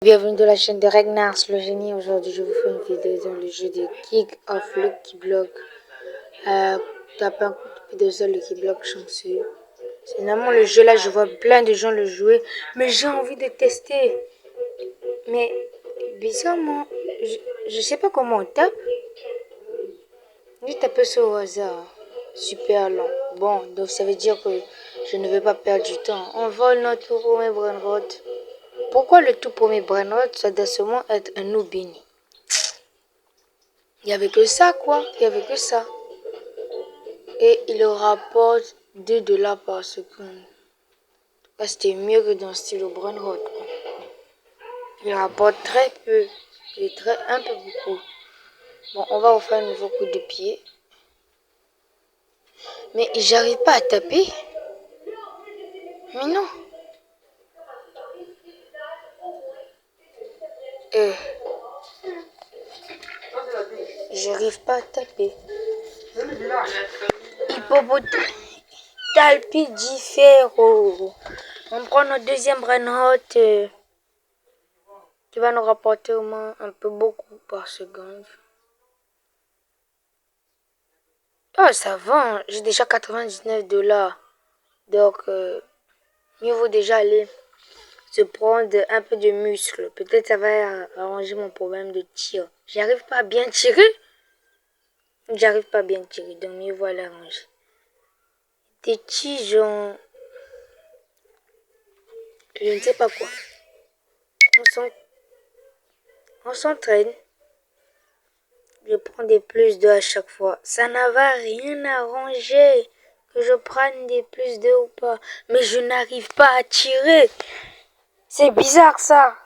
Bienvenue dans la chaîne de Regnars le génie. Aujourd'hui je vous fais une vidéo dans le jeu de Kick of Lucky Block. Tapez un coup de pied de sol Lucky Block chanceux. Finalement le jeu là je vois plein de gens le jouer, mais j'ai envie de tester. Mais bizarrement, je sais pas comment on tape. J'ai tapé ça au hasard. Super long. Bon, donc ça veut dire que je ne vais pas perdre du temps. On vole notre premier brainrot. Pourquoi le tout premier brainrot, ça doit seulement être un Nubini? Il n'y avait que ça, quoi. Il n'y avait que ça. Et il rapporte 2 dollars par seconde. C'était mieux que dans le stylo brainrot. Il rapporte très peu. Un peu beaucoup. Bon, on va refaire un nouveau coup de pied. Mais j'arrive pas à taper. Mais non. J'arrive pas à taper. Talpidifero. On prend notre deuxième brainrot qui va nous rapporter au moins un peu beaucoup par seconde. Oh, ça va. J'ai déjà 99 dollars. Donc, mieux vaut déjà aller se prendre un peu de muscle. Peut-être ça va arranger mon problème de tir. J'arrive pas à bien tirer. Donc mieux vaut aller arranger. Des tiges, je ne sais pas quoi. On s'entraîne. Je prends des plus 2 à chaque fois. Ça n'a rien arrangé que je prenne des plus 2 ou pas. Mais je n'arrive pas à tirer. C'est bizarre ça.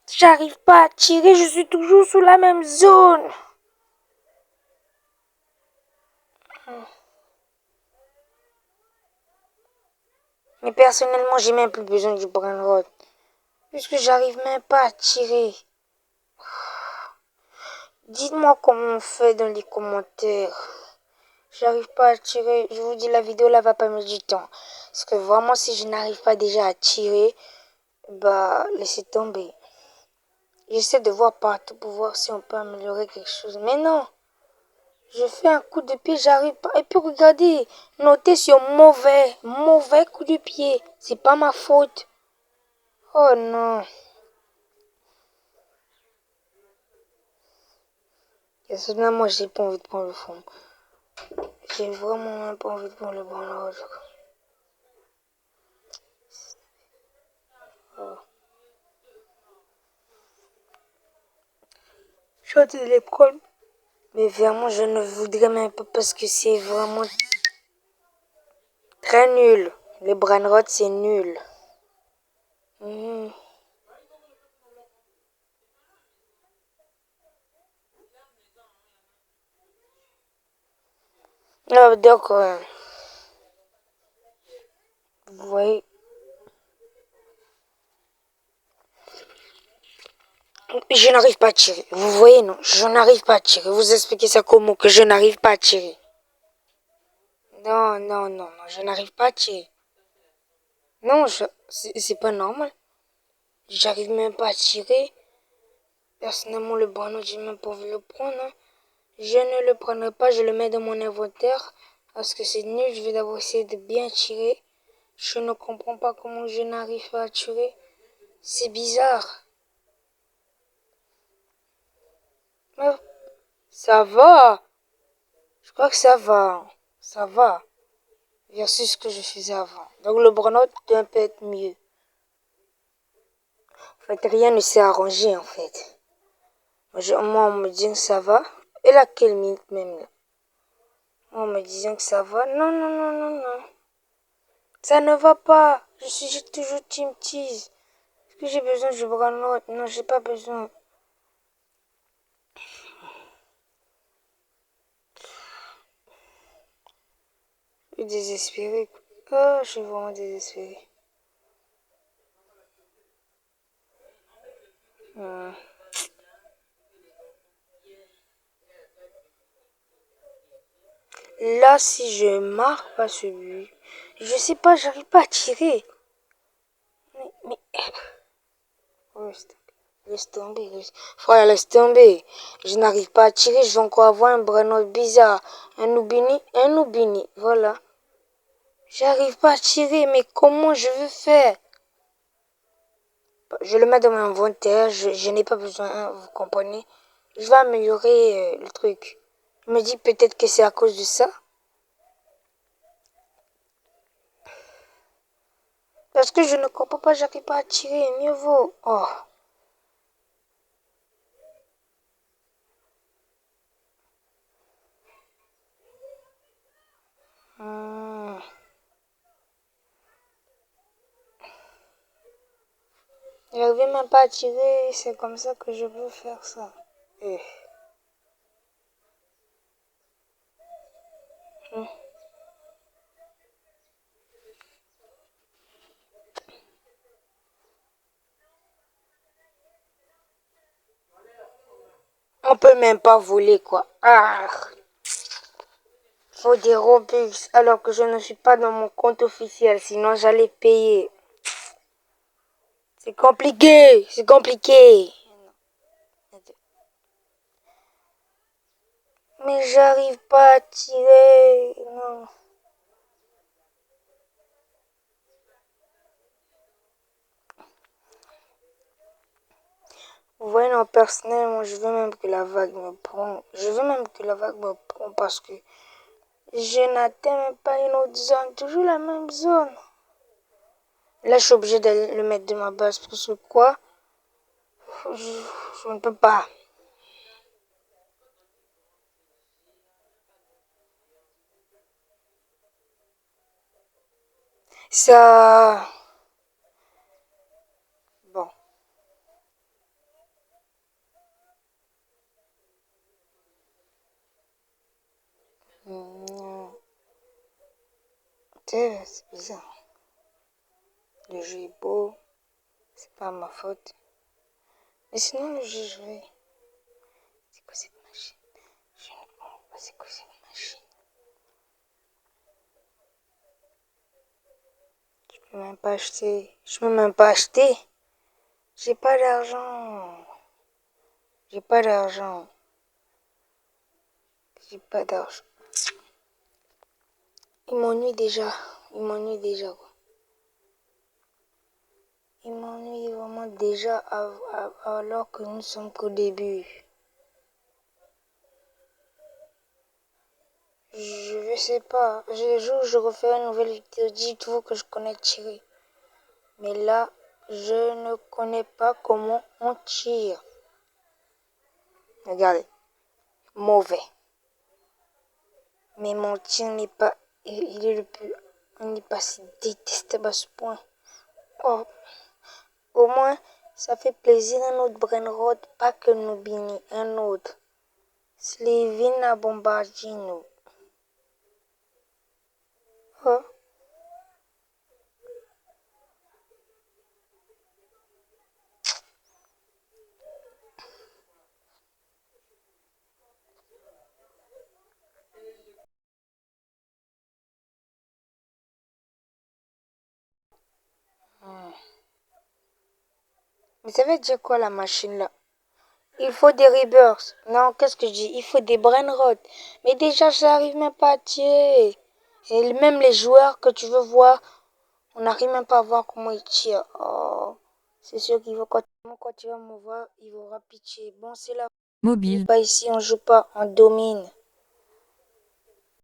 J'arrive pas à tirer, je suis toujours sous la même zone. Mais personnellement, j'ai même plus besoin du brainrot. Puisque j'arrive même pas à tirer. Dites-moi comment on fait dans les commentaires. J'arrive pas à tirer. Je vous dis, la vidéo là va pas mettre du temps. Parce que vraiment, si je n'arrive pas déjà à tirer, bah, laissez tomber. J'essaie de voir partout pour voir si on peut améliorer quelque chose. Mais non. Je fais un coup de pied, j'arrive pas. Et puis regardez, notez sur mauvais coup de pied. C'est pas ma faute. Oh non. Personnellement, j'ai pas envie de prendre le fond. J'ai vraiment même pas envie de prendre le bon rouge. Oh. Je vais les prendre. Mais vraiment, je ne voudrais même pas parce que c'est vraiment très nul. Les brainrots, c'est nul. Ah, donc, vous voyez. Je n'arrive pas à tirer. Vous voyez, non? Je n'arrive pas à tirer. Vous expliquez ça comment que je n'arrive pas à tirer? Non, je n'arrive pas à tirer. Non, c'est pas normal. J'arrive même pas à tirer. Personnellement, le ballon, j'ai même pas envie de le prendre. Hein. Je ne le prendrai pas, je le mets dans mon inventaire. Parce que c'est nul, je vais d'abord essayer de bien tirer. Je ne comprends pas comment je n'arrive pas à tirer. C'est bizarre. Mais ça va. Je crois que ça va. Ça va. Versus ce que je faisais avant. Donc le burn-out doit peut être mieux. En fait, rien ne s'est arrangé en fait. Moi, on me dit que ça va. Et là, quelle minute même là? On me disant que ça va. Non. Ça ne va pas. J'ai toujours team tease. Est-ce que j'ai besoin de burn-out? Non, j'ai pas besoin. Je suis désespéré. Oh, je suis vraiment désespéré. Là, si je marque pas ce but, je sais pas, j'arrive pas à tirer. Mais... Oh, Laisse tomber. Frère, laisse tomber. Je n'arrive pas à tirer. Je vais encore avoir un brain bizarre. Un Oubini. Voilà. J'arrive pas à tirer. Mais comment je veux faire? Je le mets dans mon inventaire. Je n'ai pas besoin, hein, vous comprenez? Je vais améliorer le truc. Je me dis peut-être que c'est à cause de ça. Parce que je ne comprends pas. J'arrive pas à tirer. Mieux vaut. Oh. J'arrive même pas à tirer, c'est comme ça que je veux faire ça. Eh. On peut même pas voler quoi. Ah. Faut des Robux alors que je ne suis pas dans mon compte officiel, sinon j'allais payer. C'est compliqué, c'est compliqué. Mais j'arrive pas à tirer. Non. Vous voyez, non, personnellement, je veux même que la vague me prenne. Je veux même que la vague me prenne parce que je n'atteins même pas une autre zone. Toujours la même zone. Là, je suis obligé de le mettre de ma base. Parce que quoi? Je ne peux pas. Ça... Bon. C'est bizarre. Le jeu est beau. C'est pas ma faute. Mais sinon, le jeu joué. C'est quoi cette machine? Je ne comprends pas c'est quoi cette machine. Je peux même pas acheter. Je peux même pas acheter. J'ai pas d'argent. J'ai pas d'argent. J'ai pas d'argent. Il m'ennuie déjà. Il m'ennuie déjà quoi. Il m'ennuie vraiment déjà alors que nous sommes qu'au début. Je sais pas. Le jour où je referai une nouvelle vidéo, dites-vous que je connais tirer. Mais là, je ne connais pas comment on tire. Regardez. Mauvais. Mais mon tir n'est pas... Il est le plus... Il n'est pas si détestable à ce point. Oh. Au moins, ça fait plaisir un autre Brainrod, pas que Nubini, un autre. Slevina Bombardino. Oh. Mais ça veut dire quoi la machine là? Il faut des rebirths. Non, qu'est-ce que je dis? Il faut des brainrods. Mais déjà, je n'arrive même pas à tirer. Et même les joueurs que tu veux voir, on n'arrive même pas à voir comment ils tirent. Oh, c'est sûr qu'il faut quand tu vas me voir, il aura pitié. Bon, c'est là. On joue Mobile. pas ici, on joue pas, on domine.